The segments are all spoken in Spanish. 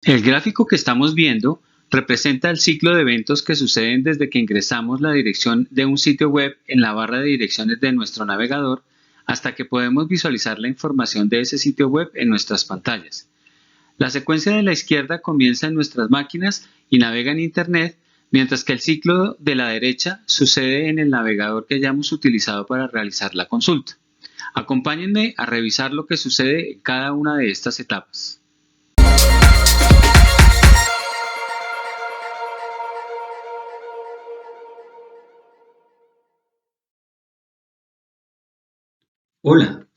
El gráfico que estamos viendo representa el ciclo de eventos que suceden desde que ingresamos la dirección de un sitio web en la barra de direcciones de nuestro navegador hasta que podemos visualizar la información de ese sitio web en nuestras pantallas. La secuencia de la izquierda comienza en nuestras máquinas y navega en Internet, mientras que el ciclo de la derecha sucede en el navegador que hayamos utilizado para realizar la consulta. Acompáñenme a revisar lo que sucede en cada una de estas etapas. Hola,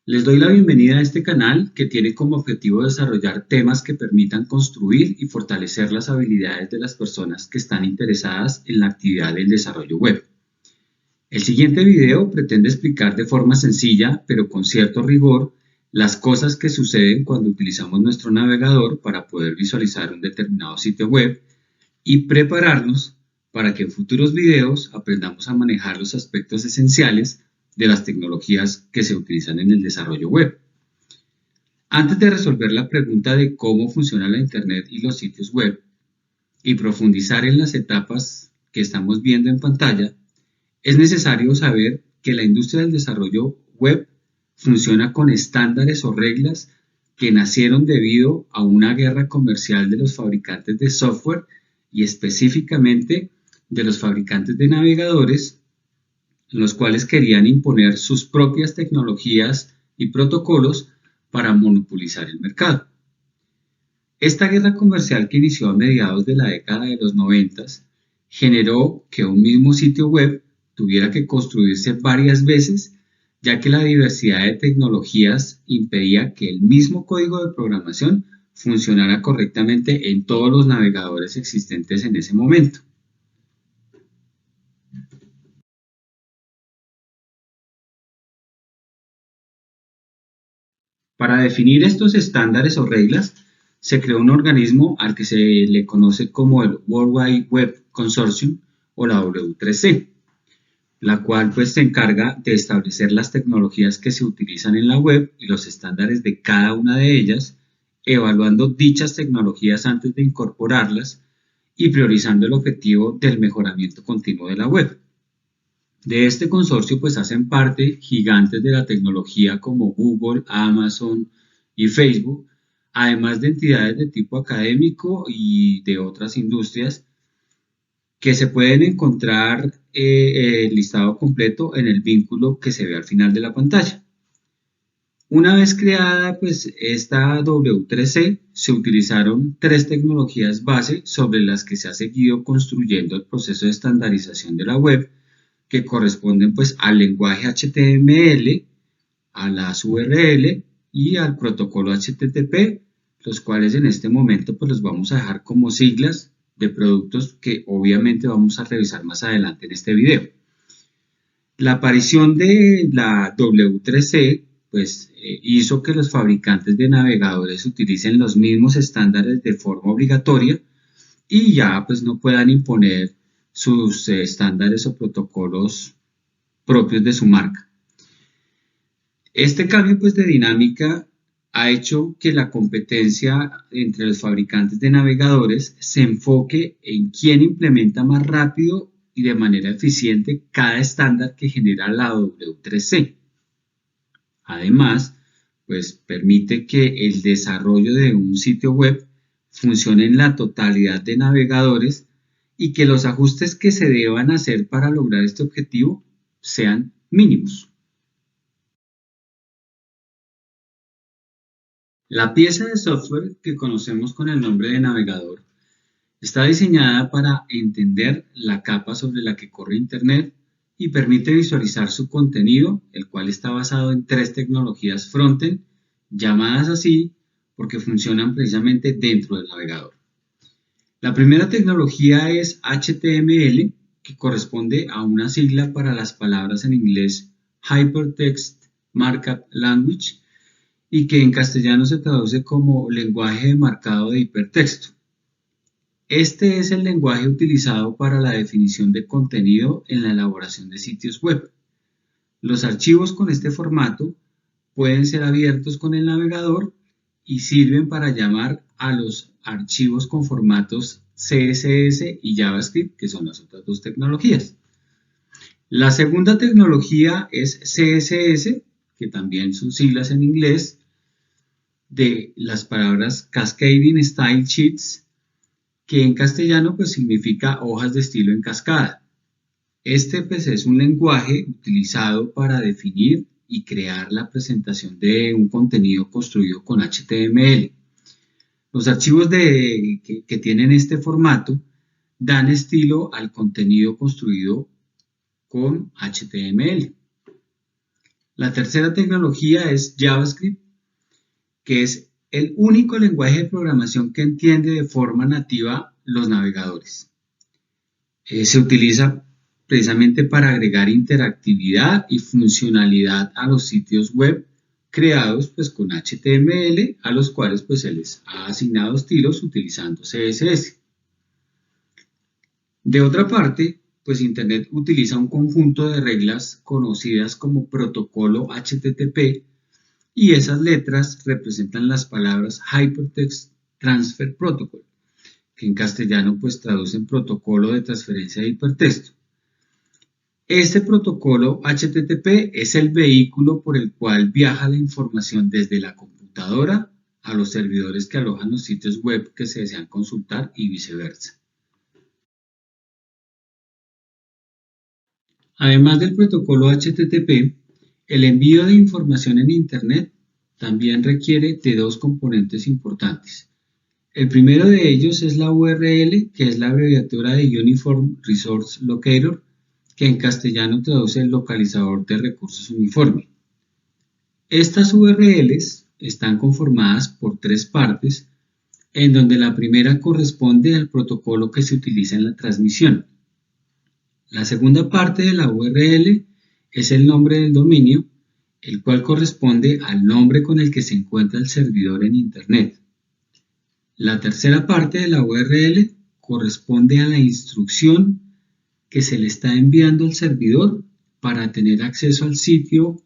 les doy la bienvenida a este canal que tiene como objetivo desarrollar temas que permitan construir y fortalecer las habilidades de las personas que están interesadas en la actividad del desarrollo web. El siguiente video pretende explicar de forma sencilla, pero con cierto rigor, las cosas que suceden cuando utilizamos nuestro navegador para poder visualizar un determinado sitio web y prepararnos para que en futuros videos aprendamos a manejar los aspectos esenciales de las tecnologías que se utilizan en el desarrollo web. Antes de resolver la pregunta de cómo funciona la Internet y los sitios web y profundizar en las etapas que estamos viendo en pantalla, es necesario saber que la industria del desarrollo web funciona con estándares o reglas que nacieron debido a una guerra comercial de los fabricantes de software y específicamente de los fabricantes de navegadores, los cuales querían imponer sus propias tecnologías y protocolos para monopolizar el mercado. Esta guerra comercial que inició a mediados de la década de los 90 generó que un mismo sitio web tuviera que construirse varias veces, ya que la diversidad de tecnologías impedía que el mismo código de programación funcionara correctamente en todos los navegadores existentes en ese momento. Para definir estos estándares o reglas, se creó un organismo al que se le conoce como el World Wide Web Consortium o la W3C, la cual se encarga de establecer las tecnologías que se utilizan en la web y los estándares de cada una de ellas, evaluando dichas tecnologías antes de incorporarlas y priorizando el objetivo del mejoramiento continuo de la web. De este consorcio hacen parte gigantes de la tecnología como Google, Amazon y Facebook, además de entidades de tipo académico y de otras industrias que se pueden encontrar el listado completo en el vínculo que se ve al final de la pantalla. Una vez creada esta W3C, se utilizaron 3 tecnologías base sobre las que se ha seguido construyendo el proceso de estandarización de la web, que corresponden al lenguaje HTML, a las URL y al protocolo HTTP, los cuales en este momento los vamos a dejar como siglas de productos que obviamente vamos a revisar más adelante en este video. La aparición de la W3C hizo que los fabricantes de navegadores utilicen los mismos estándares de forma obligatoria y ya no puedan imponer sus estándares o protocolos propios de su marca. Este cambio de dinámica ha hecho que la competencia entre los fabricantes de navegadores se enfoque en quién implementa más rápido y de manera eficiente cada estándar que genera la W3C. Además, permite que el desarrollo de un sitio web funcione en la totalidad de navegadores y que los ajustes que se deban hacer para lograr este objetivo sean mínimos. La pieza de software que conocemos con el nombre de navegador está diseñada para entender la capa sobre la que corre Internet y permite visualizar su contenido, el cual está basado en 3 tecnologías frontend, llamadas así porque funcionan precisamente dentro del navegador. La primera tecnología es HTML, que corresponde a una sigla para las palabras en inglés Hypertext Markup Language y que en castellano se traduce como lenguaje de marcado de hipertexto. Este es el lenguaje utilizado para la definición de contenido en la elaboración de sitios web. Los archivos con este formato pueden ser abiertos con el navegador y sirven para llamar a los archivos con formatos CSS y JavaScript, que son las otras dos tecnologías. La segunda tecnología es CSS, que también son siglas en inglés, de las palabras Cascading Style Sheets, que en castellano pues significa hojas de estilo en cascada. Este pues es un lenguaje utilizado para definir y crear la presentación de un contenido construido con HTML. Los archivos que tienen este formato dan estilo al contenido construido con HTML. La tercera tecnología es JavaScript, que es el único lenguaje de programación que entiende de forma nativa los navegadores. Se utiliza precisamente para agregar interactividad y funcionalidad a los sitios web creados pues con HTML, a los cuales pues se les ha asignado estilos utilizando CSS. De otra parte, pues Internet utiliza un conjunto de reglas conocidas como protocolo HTTP, y esas letras representan las palabras Hypertext Transfer Protocol, que en castellano pues traducen protocolo de transferencia de hipertexto. Este protocolo HTTP es el vehículo por el cual viaja la información desde la computadora a los servidores que alojan los sitios web que se desean consultar y viceversa. Además del protocolo HTTP, el envío de información en Internet también requiere de dos componentes importantes. El primero de ellos es la URL, que es la abreviatura de Uniform Resource Locator, que en castellano traduce el localizador de recursos uniforme. Estas URLs están conformadas por tres partes, en donde la primera corresponde al protocolo que se utiliza en la transmisión. La segunda parte de la URL es el nombre del dominio, el cual corresponde al nombre con el que se encuentra el servidor en Internet. La tercera parte de la URL corresponde a la instrucción que se le está enviando al servidor para tener acceso al sitio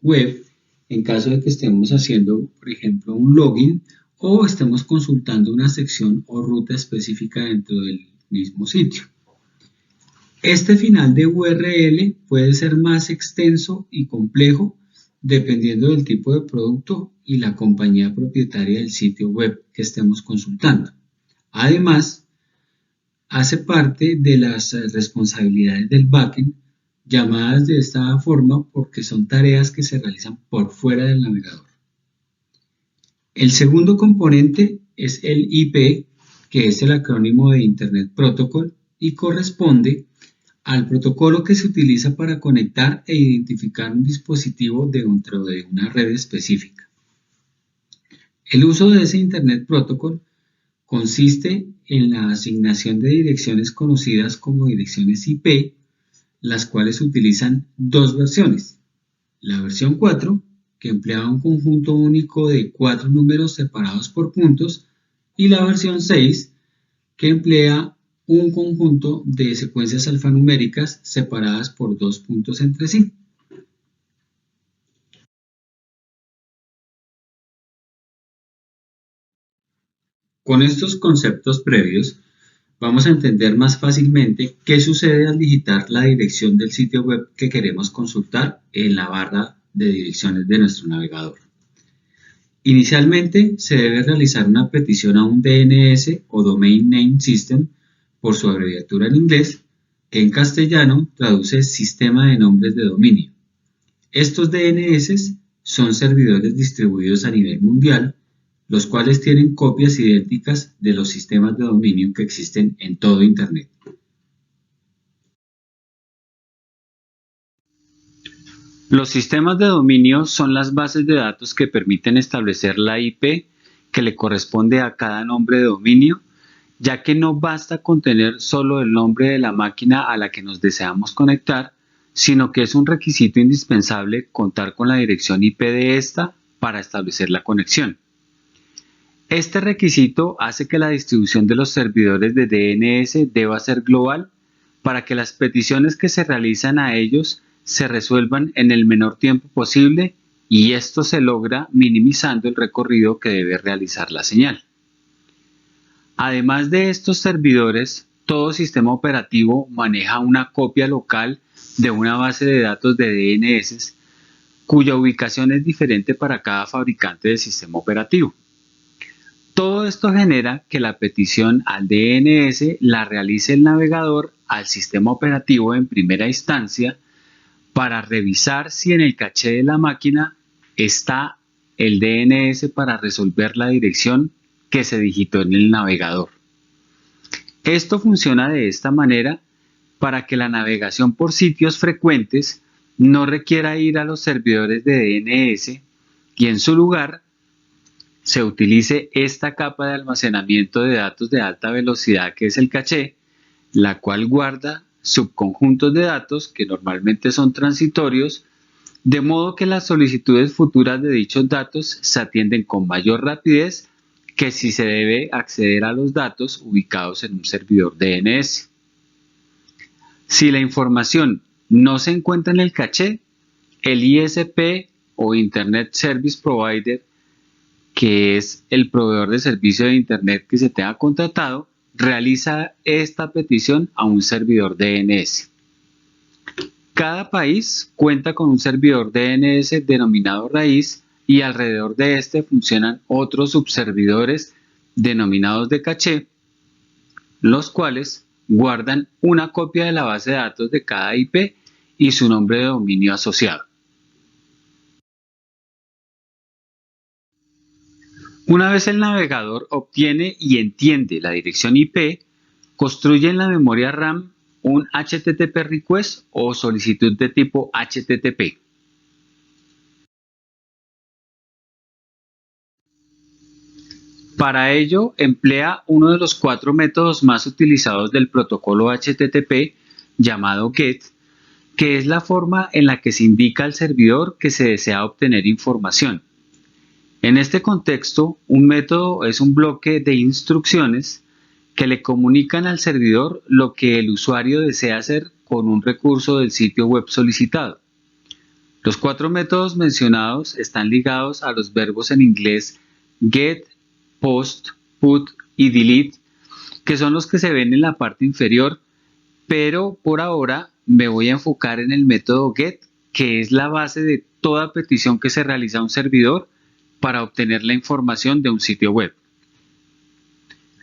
web en caso de que estemos haciendo, por ejemplo, un login o estemos consultando una sección o ruta específica dentro del mismo sitio. Este final de URL puede ser más extenso y complejo dependiendo del tipo de producto y la compañía propietaria del sitio web que estemos consultando. Además, hace parte de las responsabilidades del backend, llamadas de esta forma porque son tareas que se realizan por fuera del navegador. El segundo componente es el IP, que es el acrónimo de Internet Protocol y corresponde al protocolo que se utiliza para conectar e identificar un dispositivo dentro de una red específica. El uso de ese Internet Protocol consiste en la asignación de direcciones conocidas como direcciones IP, las cuales utilizan dos versiones. La versión 4, que emplea un conjunto único de 4 números separados por puntos, y la versión 6, que emplea un conjunto de secuencias alfanuméricas separadas por 2 puntos entre sí. Con estos conceptos previos, vamos a entender más fácilmente qué sucede al digitar la dirección del sitio web que queremos consultar en la barra de direcciones de nuestro navegador. Inicialmente se debe realizar una petición a un DNS o Domain Name System, por su abreviatura en inglés, que en castellano traduce Sistema de Nombres de Dominio. Estos DNS son servidores distribuidos a nivel mundial, los cuales tienen copias idénticas de los sistemas de dominio que existen en todo Internet. Los sistemas de dominio son las bases de datos que permiten establecer la IP que le corresponde a cada nombre de dominio, ya que no basta con tener solo el nombre de la máquina a la que nos deseamos conectar, sino que es un requisito indispensable contar con la dirección IP de esta para establecer la conexión. Este requisito hace que la distribución de los servidores de DNS deba ser global para que las peticiones que se realizan a ellos se resuelvan en el menor tiempo posible, y esto se logra minimizando el recorrido que debe realizar la señal. Además de estos servidores, todo sistema operativo maneja una copia local de una base de datos de DNS cuya ubicación es diferente para cada fabricante de sistema operativo. Todo esto genera que la petición al DNS la realice el navegador al sistema operativo en primera instancia para revisar si en el caché de la máquina está el DNS para resolver la dirección que se digitó en el navegador. Esto funciona de esta manera para que la navegación por sitios frecuentes no requiera ir a los servidores de DNS y en su lugar se utilice esta capa de almacenamiento de datos de alta velocidad que es el caché, la cual guarda subconjuntos de datos que normalmente son transitorios, de modo que las solicitudes futuras de dichos datos se atienden con mayor rapidez que si se debe acceder a los datos ubicados en un servidor DNS. Si la información no se encuentra en el caché, el ISP o Internet Service Provider, que es el proveedor de servicio de Internet que se tenga contratado, realiza esta petición a un servidor DNS. Cada país cuenta con un servidor DNS denominado raíz y alrededor de este funcionan otros subservidores denominados de caché, los cuales guardan una copia de la base de datos de cada IP y su nombre de dominio asociado. Una vez el navegador obtiene y entiende la dirección IP, construye en la memoria RAM un HTTP request o solicitud de tipo HTTP. Para ello, emplea uno de los 4 métodos más utilizados del protocolo HTTP, llamado GET, que es la forma en la que se indica al servidor que se desea obtener información. En este contexto, un método es un bloque de instrucciones que le comunican al servidor lo que el usuario desea hacer con un recurso del sitio web solicitado. Los 4 métodos mencionados están ligados a los verbos en inglés get, post, put y delete, que son los que se ven en la parte inferior, pero por ahora me voy a enfocar en el método get, que es la base de toda petición que se realiza a un servidor para obtener la información de un sitio web.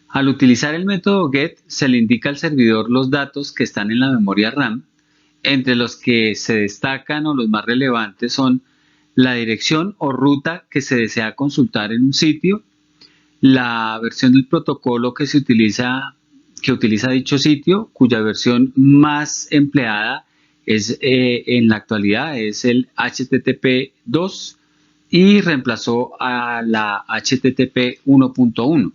Al utilizar el método get, se le indica al servidor los datos que están en la memoria RAM, entre los que se destacan o los más relevantes son la dirección o ruta que se desea consultar en un sitio, la versión del protocolo que utiliza dicho sitio, cuya versión más empleada es, en la actualidad es el HTTP 2 y reemplazó a la HTTP 1.1.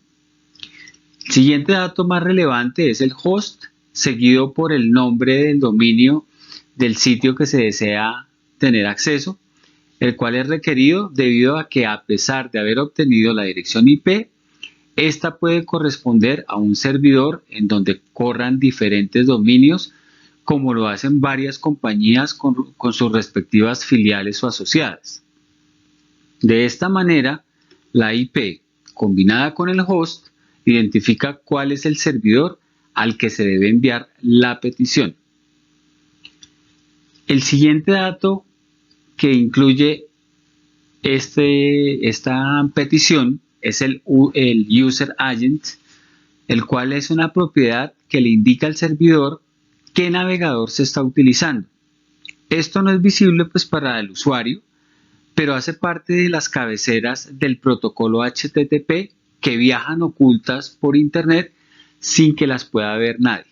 El siguiente dato más relevante es el host, seguido por el nombre del dominio del sitio que se desea tener acceso, el cual es requerido debido a que a pesar de haber obtenido la dirección IP, esta puede corresponder a un servidor en donde corran diferentes dominios, como lo hacen varias compañías con sus respectivas filiales o asociadas. De esta manera, la IP combinada con el host identifica cuál es el servidor al que se debe enviar la petición. El siguiente dato que incluye esta petición es el user agent, el cual es una propiedad que le indica al servidor qué navegador se está utilizando. Esto no es visible pues para el usuario, pero hace parte de las cabeceras del protocolo HTTP que viajan ocultas por Internet sin que las pueda ver nadie.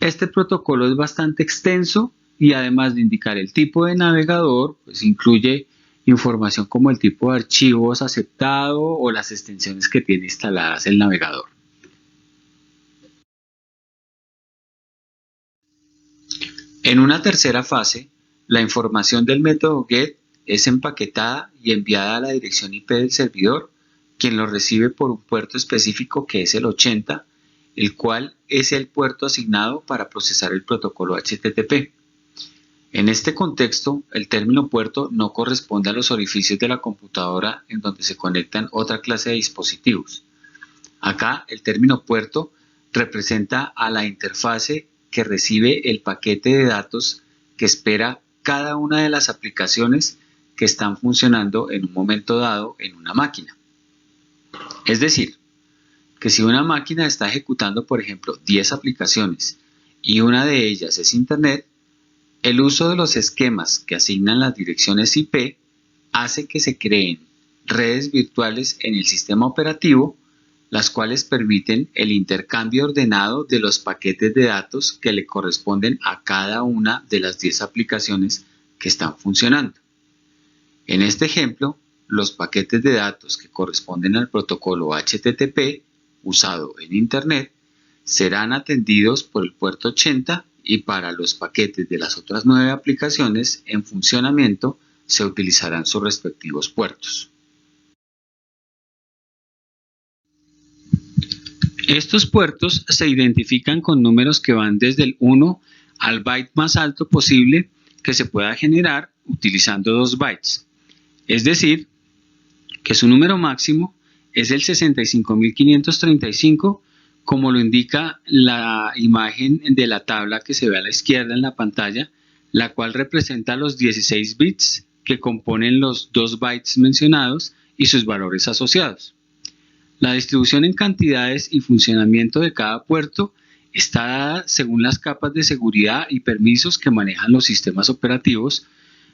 Este protocolo es bastante extenso y además de indicar el tipo de navegador, pues incluye información como el tipo de archivos aceptado o las extensiones que tiene instaladas el navegador. En una tercera fase, la información del método GET es empaquetada y enviada a la dirección IP del servidor, quien lo recibe por un puerto específico que es el 80, el cual es el puerto asignado para procesar el protocolo HTTP. En este contexto, el término puerto no corresponde a los orificios de la computadora en donde se conectan otra clase de dispositivos. Acá el término puerto representa a la interfase que recibe el paquete de datos que espera cada una de las aplicaciones que están funcionando en un momento dado en una máquina. Es decir, que si una máquina está ejecutando, por ejemplo, 10 aplicaciones y una de ellas es Internet, el uso de los esquemas que asignan las direcciones IP hace que se creen redes virtuales en el sistema operativo, las cuales permiten el intercambio ordenado de los paquetes de datos que le corresponden a cada una de las 10 aplicaciones que están funcionando. En este ejemplo, los paquetes de datos que corresponden al protocolo HTTP usado en Internet serán atendidos por el puerto 80 y para los paquetes de las otras 9 aplicaciones en funcionamiento se utilizarán sus respectivos puertos. Estos puertos se identifican con números que van desde el 1 al byte más alto posible que se pueda generar utilizando 2 bytes. Es decir, que su número máximo es el 65.535, como lo indica la imagen de la tabla que se ve a la izquierda en la pantalla, la cual representa los 16 bits que componen los 2 bytes mencionados y sus valores asociados. La distribución en cantidades y funcionamiento de cada puerto está dada según las capas de seguridad y permisos que manejan los sistemas operativos,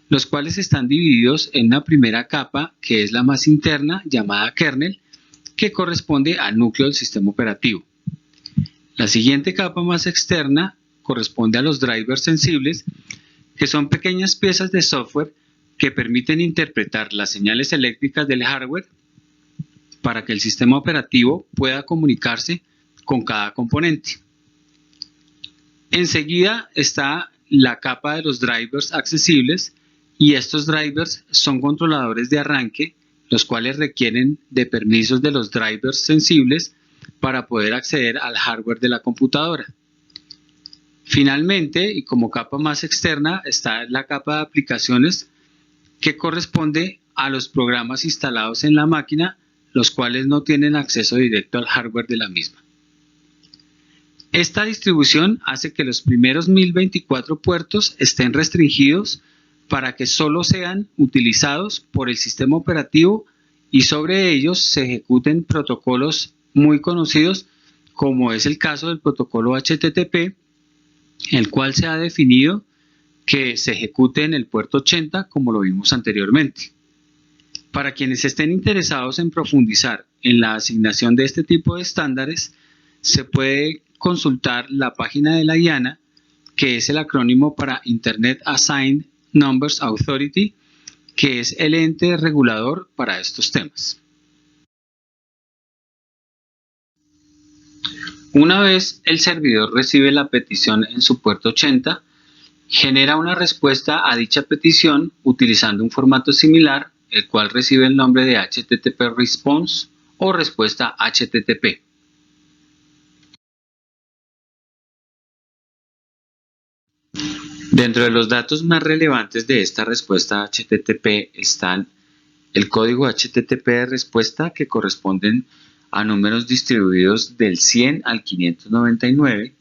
los cuales están divididos en una primera capa que es la más interna, llamada kernel, que corresponde al núcleo del sistema operativo. La siguiente capa más externa corresponde a los drivers sensibles, que son pequeñas piezas de software que permiten interpretar las señales eléctricas del hardware para que el sistema operativo pueda comunicarse con cada componente. Enseguida está la capa de los drivers accesibles, y estos drivers son controladores de arranque, los cuales requieren de permisos de los drivers sensibles para poder acceder al hardware de la computadora. Finalmente, y como capa más externa, está la capa de aplicaciones, que corresponde a los programas instalados en la máquina, los cuales no tienen acceso directo al hardware de la misma. Esta distribución hace que los primeros 1024 puertos estén restringidos para que solo sean utilizados por el sistema operativo y sobre ellos se ejecuten protocolos muy conocidos, como es el caso del protocolo HTTP, el cual se ha definido que se ejecute en el puerto 80, como lo vimos anteriormente. Para quienes estén interesados en profundizar en la asignación de este tipo de estándares, se puede consultar la página de la IANA, que es el acrónimo para Internet Assigned Numbers Authority, que es el ente regulador para estos temas. Una vez el servidor recibe la petición en su puerto 80, genera una respuesta a dicha petición utilizando un formato similar, el cual recibe el nombre de HTTP Response o respuesta HTTP. Dentro de los datos más relevantes de esta respuesta HTTP están el código HTTP de respuesta, que corresponden a números distribuidos del 100 al 599,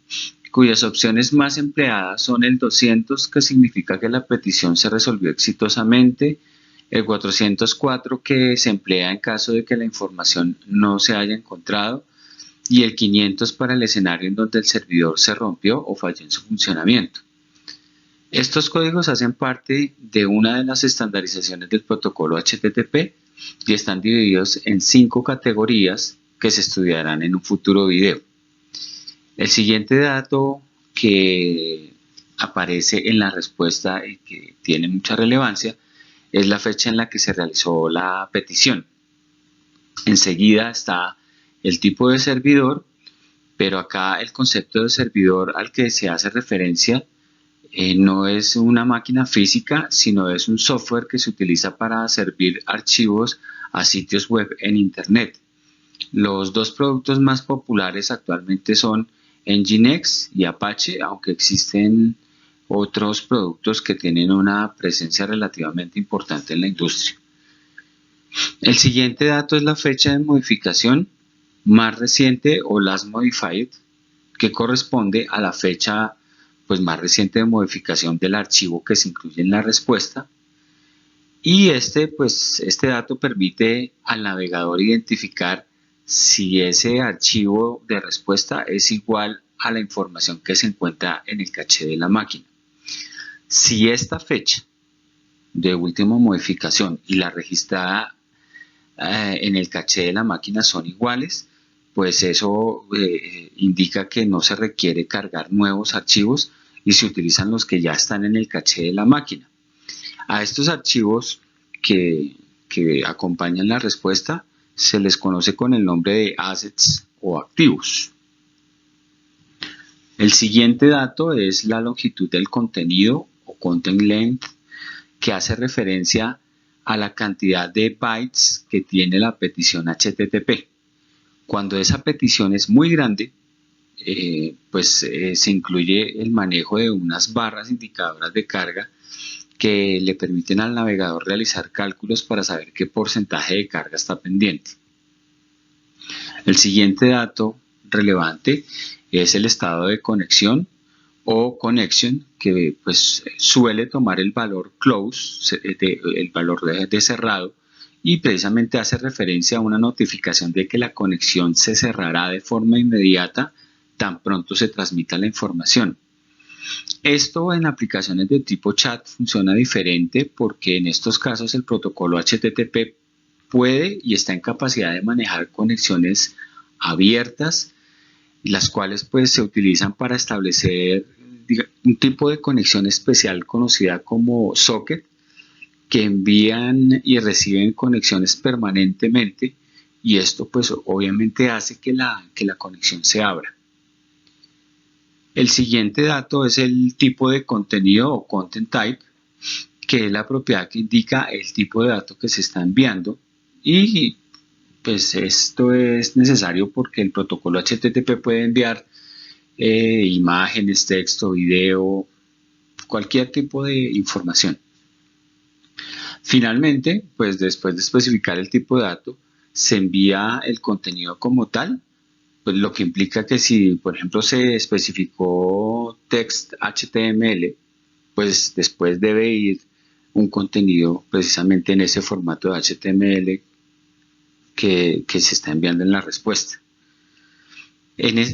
cuyas opciones más empleadas son el 200, que significa que la petición se resolvió exitosamente, el 404, que se emplea en caso de que la información no se haya encontrado, y el 500 para el escenario en donde el servidor se rompió o falló en su funcionamiento. Estos códigos hacen parte de una de las estandarizaciones del protocolo HTTP y están divididos en 5 categorías que se estudiarán en un futuro video. El siguiente dato que aparece en la respuesta y que tiene mucha relevancia es la fecha en la que se realizó la petición. Enseguida está el tipo de servidor, pero acá el concepto de servidor al que se hace referencia no es una máquina física, sino es un software que se utiliza para servir archivos a sitios web en Internet. Los dos productos más populares actualmente son Nginx y Apache, aunque existen otros productos que tienen una presencia relativamente importante en la industria. El siguiente dato es la fecha de modificación. más reciente o last modified, que corresponde a la fecha pues, más reciente de modificación del archivo que se incluye en la respuesta. Y este dato permite al navegador identificar si ese archivo de respuesta es igual a la información que se encuentra en el caché de la máquina. Si esta fecha de última modificación y la registrada en el caché de la máquina son iguales, pues eso indica que no se requiere cargar nuevos archivos y se utilizan los que ya están en el caché de la máquina. A estos archivos que acompañan la respuesta se les conoce con el nombre de assets o activos. El siguiente dato es la longitud del contenido o content length, que hace referencia a la cantidad de bytes que tiene la petición HTTP. Cuando esa petición es muy grande, se incluye el manejo de unas barras indicadoras de carga que le permiten al navegador realizar cálculos para saber qué porcentaje de carga está pendiente. El siguiente dato relevante es el estado de conexión o connection, que pues suele tomar el valor close, el valor de cerrado, y precisamente hace referencia a una notificación de que la conexión se cerrará de forma inmediata tan pronto se transmita la información. Esto en aplicaciones de tipo chat funciona diferente porque en estos casos el protocolo HTTP puede y está en capacidad de manejar conexiones abiertas, las cuales pues se utilizan para establecer un tipo de conexión especial conocida como socket, que envían y reciben conexiones permanentemente, y esto pues obviamente hace que la conexión se abra. El siguiente dato es el tipo de contenido o content type, que es la propiedad que indica el tipo de dato que se está enviando, y pues esto es necesario porque el protocolo HTTP puede enviar imágenes, texto, video, cualquier tipo de información. Finalmente, pues después de especificar el tipo de dato, se envía el contenido como tal, pues lo que implica que si, por ejemplo, se especificó text HTML, pues después debe ir un contenido precisamente en ese formato de HTML que se está enviando en la respuesta.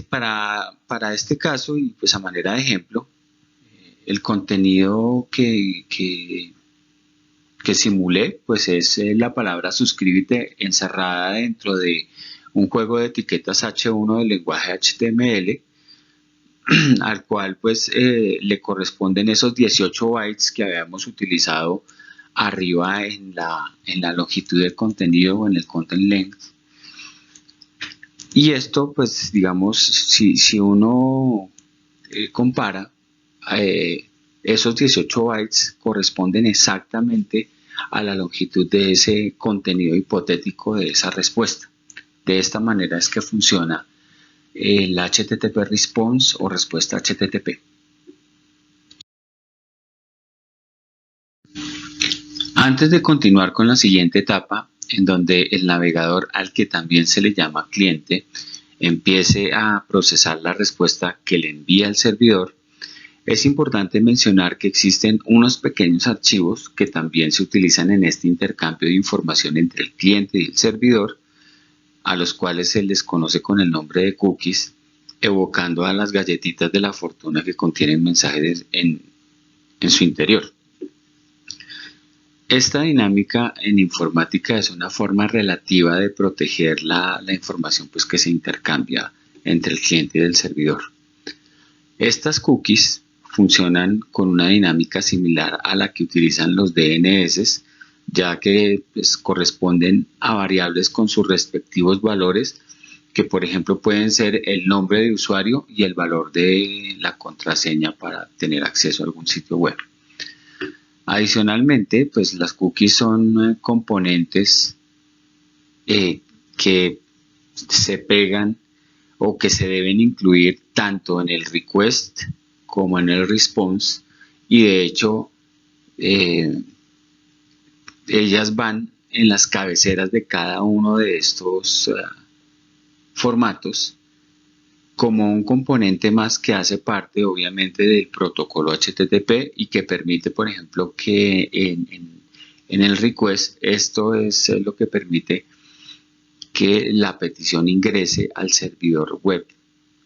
Para este caso, y pues a manera de ejemplo, el contenido que simulé, pues es la palabra suscríbete encerrada dentro de un juego de etiquetas H1 del lenguaje HTML, al cual pues le corresponden esos 18 bytes que habíamos utilizado arriba en la longitud del contenido o en el content length. Y esto pues digamos, si uno compara, esos 18 bytes corresponden exactamente a la longitud de ese contenido hipotético de esa respuesta. De esta manera es que funciona el HTTP response o respuesta HTTP. Antes de continuar con la siguiente etapa, en donde el navegador, al que también se le llama cliente, empiece a procesar la respuesta que le envía el servidor, es importante mencionar que existen unos pequeños archivos que también se utilizan en este intercambio de información entre el cliente y el servidor, a los cuales se les conoce con el nombre de cookies, evocando a las galletitas de la fortuna que contienen mensajes en su interior. Esta dinámica en informática es una forma relativa de proteger la información pues, que se intercambia entre el cliente y el servidor. Estas cookies funcionan con una dinámica similar a la que utilizan los DNS, ya que pues, corresponden a variables con sus respectivos valores, que por ejemplo pueden ser el nombre de usuario y el valor de la contraseña para tener acceso a algún sitio web. Adicionalmente, pues las cookies son componentes que se pegan o que se deben incluir tanto en el request como en el response, y de hecho ellas van en las cabeceras de cada uno de estos formatos como un componente más que hace parte obviamente del protocolo HTTP y que permite, por ejemplo, que en el request esto es lo que permite que la petición ingrese al servidor web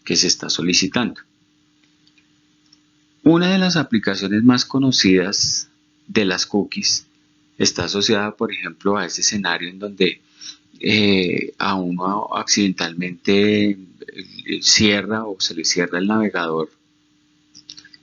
que se está solicitando. Una de las aplicaciones más conocidas de las cookies está asociada, por ejemplo, a ese escenario en donde a uno accidentalmente cierra o se le cierra el navegador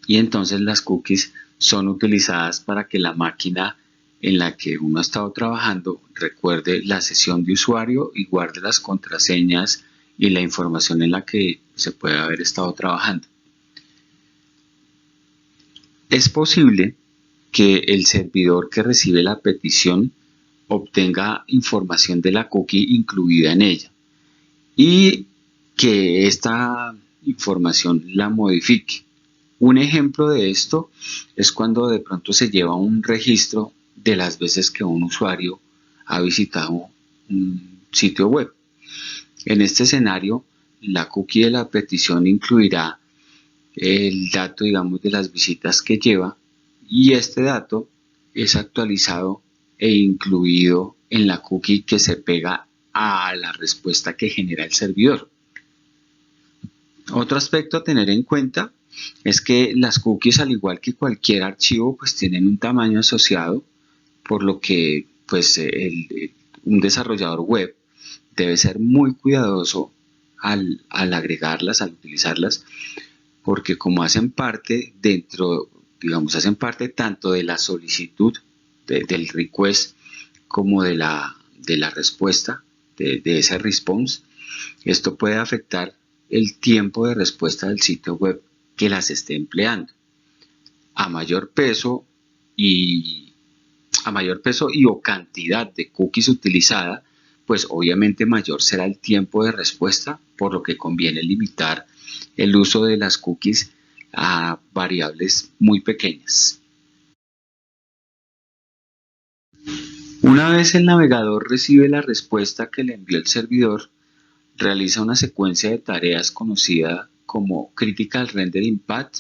y entonces las cookies son utilizadas para que la máquina en la que uno ha estado trabajando recuerde la sesión de usuario y guarde las contraseñas y la información en la que se puede haber estado trabajando. Es posible que el servidor que recibe la petición obtenga información de la cookie incluida en ella y que esta información la modifique. Un ejemplo de esto es cuando de pronto se lleva un registro de las veces que un usuario ha visitado un sitio web. En este escenario, la cookie de la petición incluirá el dato, digamos, de las visitas que lleva y este dato es actualizado e incluido en la cookie que se pega a la respuesta que genera el servidor. Otro aspecto a tener en cuenta es que las cookies, al igual que cualquier archivo, pues tienen un tamaño asociado, por lo que pues un desarrollador web debe ser muy cuidadoso al agregarlas, al utilizarlas, porque como hacen parte hacen parte tanto de la solicitud del request como de la respuesta, de ese response, esto puede afectar el tiempo de respuesta del sitio web que las esté empleando. A mayor peso y o cantidad de cookies utilizada, pues obviamente mayor será el tiempo de respuesta, por lo que conviene limitar el uso de las cookies a variables muy pequeñas. Una vez el navegador recibe la respuesta que le envió el servidor, realiza una secuencia de tareas conocida como Critical Rendering Path,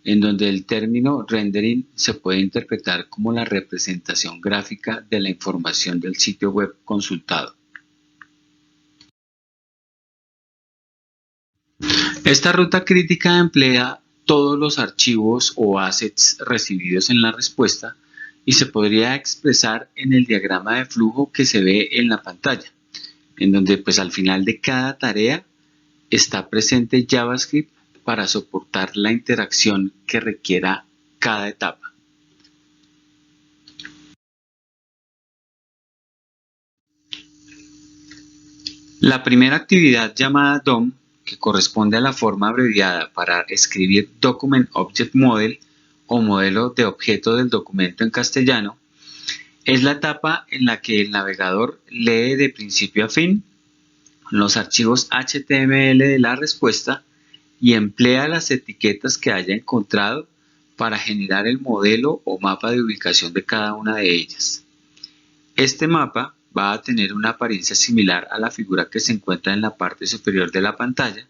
en donde el término rendering se puede interpretar como la representación gráfica de la información del sitio web consultado. Esta ruta crítica emplea todos los archivos o assets recibidos en la respuesta y se podría expresar en el diagrama de flujo que se ve en la pantalla, en donde pues al final de cada tarea está presente JavaScript para soportar la interacción que requiera cada etapa. La primera actividad llamada DOM, que corresponde a la forma abreviada para escribir Document Object Model o modelo de objeto del documento en castellano, es la etapa en la que el navegador lee de principio a fin los archivos HTML de la respuesta y emplea las etiquetas que haya encontrado para generar el modelo o mapa de ubicación de cada una de ellas. Este mapa va a tener una apariencia similar a la figura que se encuentra en la parte superior de la pantalla,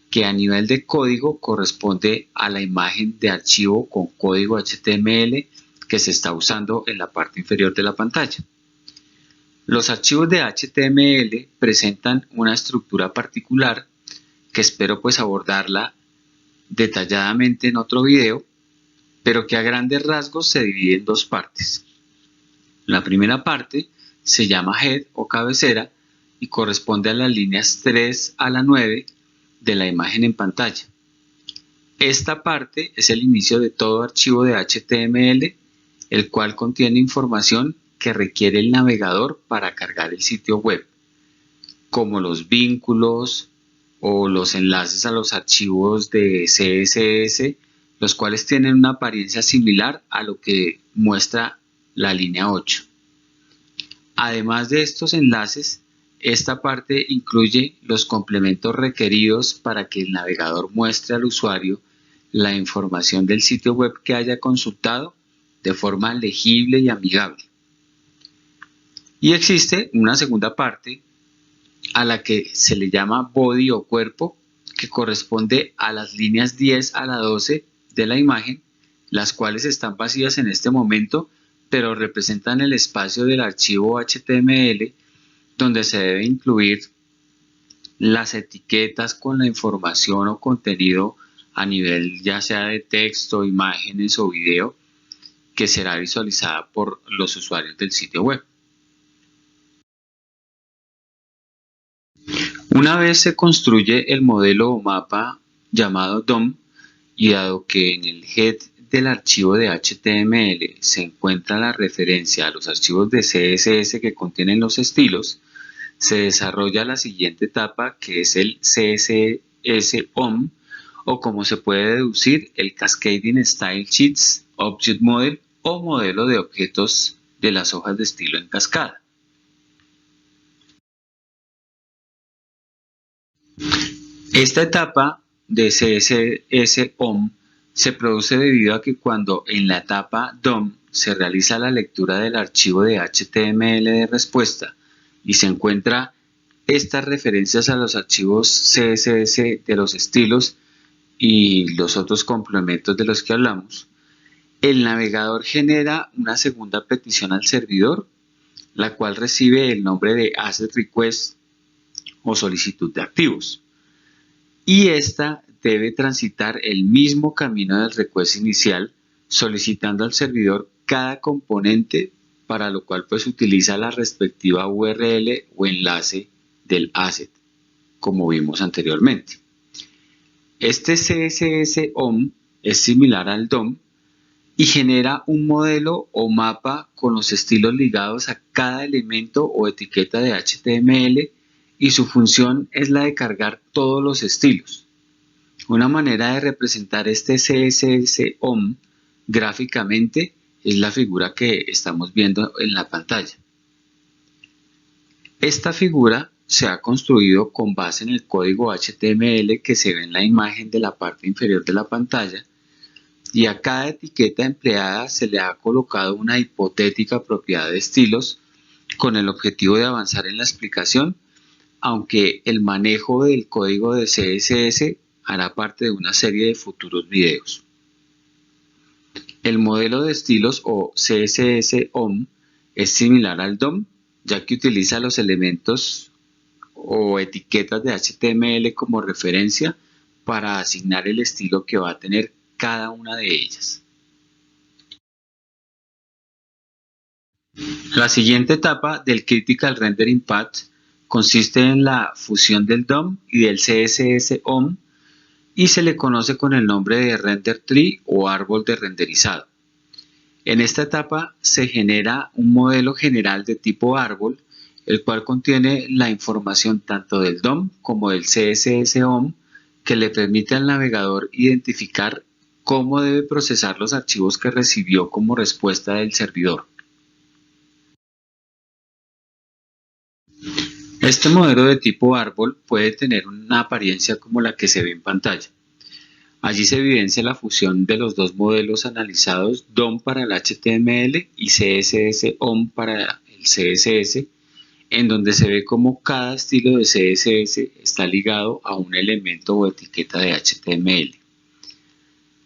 que a nivel de código corresponde a la imagen de archivo con código HTML que se está usando en la parte inferior de la pantalla. Los archivos de HTML presentan una estructura particular que espero pues abordarla detalladamente en otro video, pero que a grandes rasgos se divide en dos partes. La primera parte se llama head o cabecera y corresponde a las líneas 3 a la 9 de la imagen en pantalla. Esta parte es el inicio de todo archivo de HTML, el cual contiene información que requiere el navegador para cargar el sitio web, como los vínculos o los enlaces a los archivos de CSS, los cuales tienen una apariencia similar a lo que muestra la línea 8. Además de estos enlaces, esta parte incluye los complementos requeridos para que el navegador muestre al usuario la información del sitio web que haya consultado de forma legible y amigable. Y existe una segunda parte a la que se le llama body o cuerpo, que corresponde a las líneas 10 a la 12 de la imagen, las cuales están vacías en este momento, pero representan el espacio del archivo HTML donde se debe incluir las etiquetas con la información o contenido a nivel ya sea de texto, imágenes o video que será visualizada por los usuarios del sitio web. Una vez se construye el modelo o mapa llamado DOM y dado que en el head del archivo de HTML se encuentra la referencia a los archivos de CSS que contienen los estilos, se desarrolla la siguiente etapa que es el CSS-OM o como se puede deducir el Cascading Style Sheets Object Model o modelo de objetos de las hojas de estilo en cascada. Esta etapa de CSS-OM se produce debido a que cuando en la etapa DOM se realiza la lectura del archivo de HTML de respuesta y se encuentra estas referencias a los archivos CSS de los estilos y los otros complementos de los que hablamos, el navegador genera una segunda petición al servidor, la cual recibe el nombre de Asset Request o solicitud de activos. Y esta debe transitar el mismo camino del request inicial, solicitando al servidor cada componente, para lo cual pues utiliza la respectiva URL o enlace del asset, como vimos anteriormente. Este CSS-OM es similar al DOM y genera un modelo o mapa con los estilos ligados a cada elemento o etiqueta de HTML y su función es la de cargar todos los estilos. Una manera de representar este CSS-OM gráficamente es la figura que estamos viendo en la pantalla. Esta figura se ha construido con base en el código HTML que se ve en la imagen de la parte inferior de la pantalla y a cada etiqueta empleada se le ha colocado una hipotética propiedad de estilos con el objetivo de avanzar en la explicación, aunque el manejo del código de CSS hará parte de una serie de futuros videos. El modelo de estilos o CSS-OM es similar al DOM, ya que utiliza los elementos o etiquetas de HTML como referencia para asignar el estilo que va a tener cada una de ellas. La siguiente etapa del Critical Rendering Path consiste en la fusión del DOM y del CSS-OM y se le conoce con el nombre de Render Tree o árbol de renderizado. En esta etapa se genera un modelo general de tipo árbol, el cual contiene la información tanto del DOM como del CSS-OM que le permite al navegador identificar cómo debe procesar los archivos que recibió como respuesta del servidor. Este modelo de tipo árbol puede tener una apariencia como la que se ve en pantalla. Allí se evidencia la fusión de los dos modelos analizados, DOM para el HTML y CSS-OM para el CSS, en donde se ve cómo cada estilo de CSS está ligado a un elemento o etiqueta de HTML.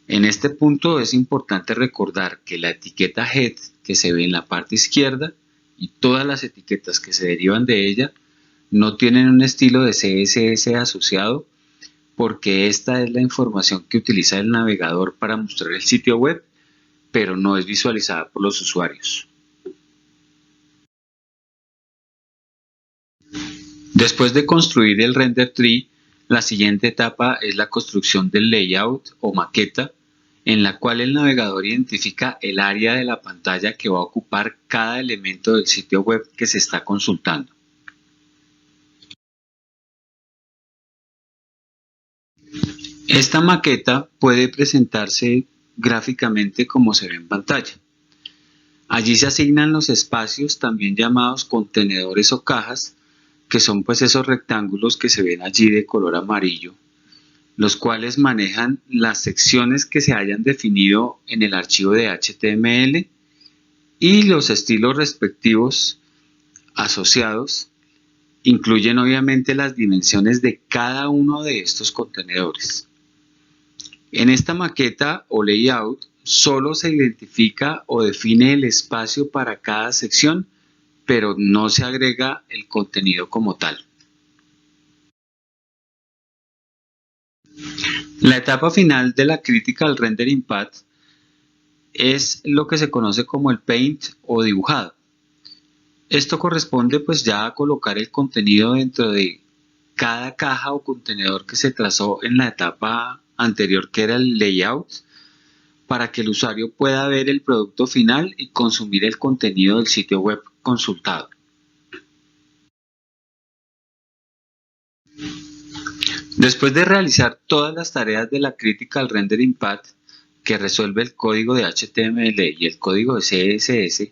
En este punto es importante recordar que la etiqueta head que se ve en la parte izquierda y todas las etiquetas que se derivan de ella no tienen un estilo de CSS asociado, porque esta es la información que utiliza el navegador para mostrar el sitio web, pero no es visualizada por los usuarios. Después de construir el render tree, la siguiente etapa es la construcción del layout o maqueta, en la cual el navegador identifica el área de la pantalla que va a ocupar cada elemento del sitio web que se está consultando. Esta maqueta puede presentarse gráficamente como se ve en pantalla. Allí se asignan los espacios, también llamados contenedores o cajas, que son pues esos rectángulos que se ven allí de color amarillo, los cuales manejan las secciones que se hayan definido en el archivo de HTML y los estilos respectivos asociados, incluyen obviamente las dimensiones de cada uno de estos contenedores. En esta maqueta o layout solo se identifica o define el espacio para cada sección, pero no se agrega el contenido como tal. La etapa final de la Critical Rendering Path es lo que se conoce como el paint o dibujado. Esto corresponde pues ya a colocar el contenido dentro de cada caja o contenedor que se trazó en la etapa anterior, que era el layout, para que el usuario pueda ver el producto final y consumir el contenido del sitio web consultado. Después de realizar todas las tareas de la Critical Rendering Path, que resuelve el código de HTML y el código de CSS,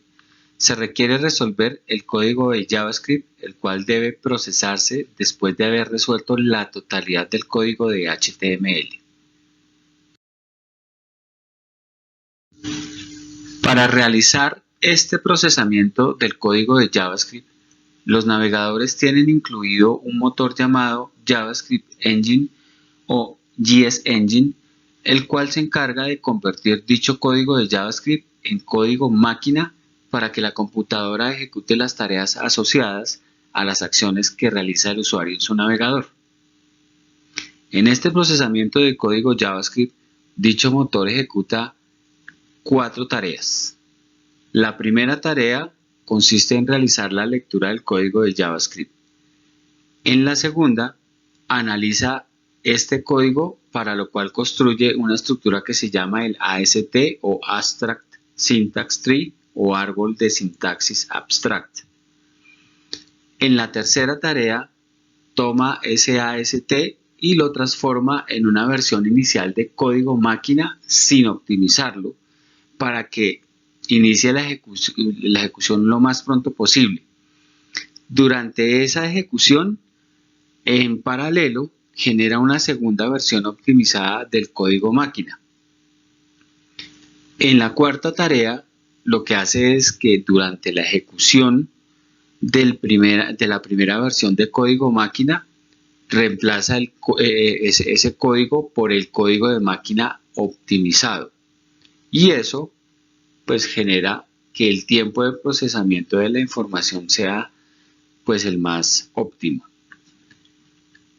se requiere resolver el código de JavaScript, el cual debe procesarse después de haber resuelto la totalidad del código de HTML. Para realizar este procesamiento del código de JavaScript, los navegadores tienen incluido un motor llamado JavaScript Engine o JS Engine, el cual se encarga de convertir dicho código de JavaScript en código máquina para que la computadora ejecute las tareas asociadas a las acciones que realiza el usuario en su navegador. En este procesamiento del código JavaScript, dicho motor ejecuta 4 tareas. La primera tarea consiste en realizar la lectura del código de JavaScript. En la segunda, analiza este código, para lo cual construye una estructura que se llama el AST o Abstract Syntax Tree o árbol de sintaxis abstract. En la tercera tarea, toma ese AST y lo transforma en una versión inicial de código máquina sin optimizarlo, para que inicie la ejecución lo más pronto posible. Durante esa ejecución, en paralelo, genera una segunda versión optimizada del código máquina. En la cuarta tarea, lo que hace es que durante la ejecución de la primera versión de código máquina, reemplaza ese código por el código de máquina optimizado. Y eso pues genera que el tiempo de procesamiento de la información sea pues el más óptimo.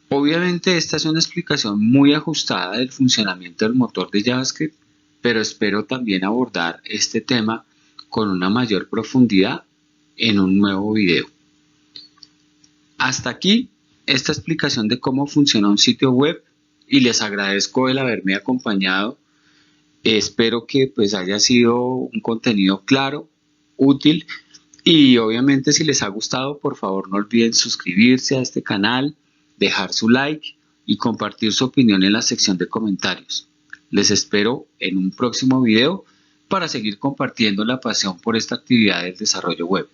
Obviamente esta es una explicación muy ajustada del funcionamiento del motor de JavaScript, pero espero también abordar este tema con una mayor profundidad en un nuevo video. Hasta aquí esta explicación de cómo funciona un sitio web y les agradezco el haberme acompañado. Espero que pues haya sido un contenido claro, útil, y obviamente si les ha gustado, por favor no olviden suscribirse a este canal, dejar su like y compartir su opinión en la sección de comentarios. Les espero en un próximo video para seguir compartiendo la pasión por esta actividad del desarrollo web.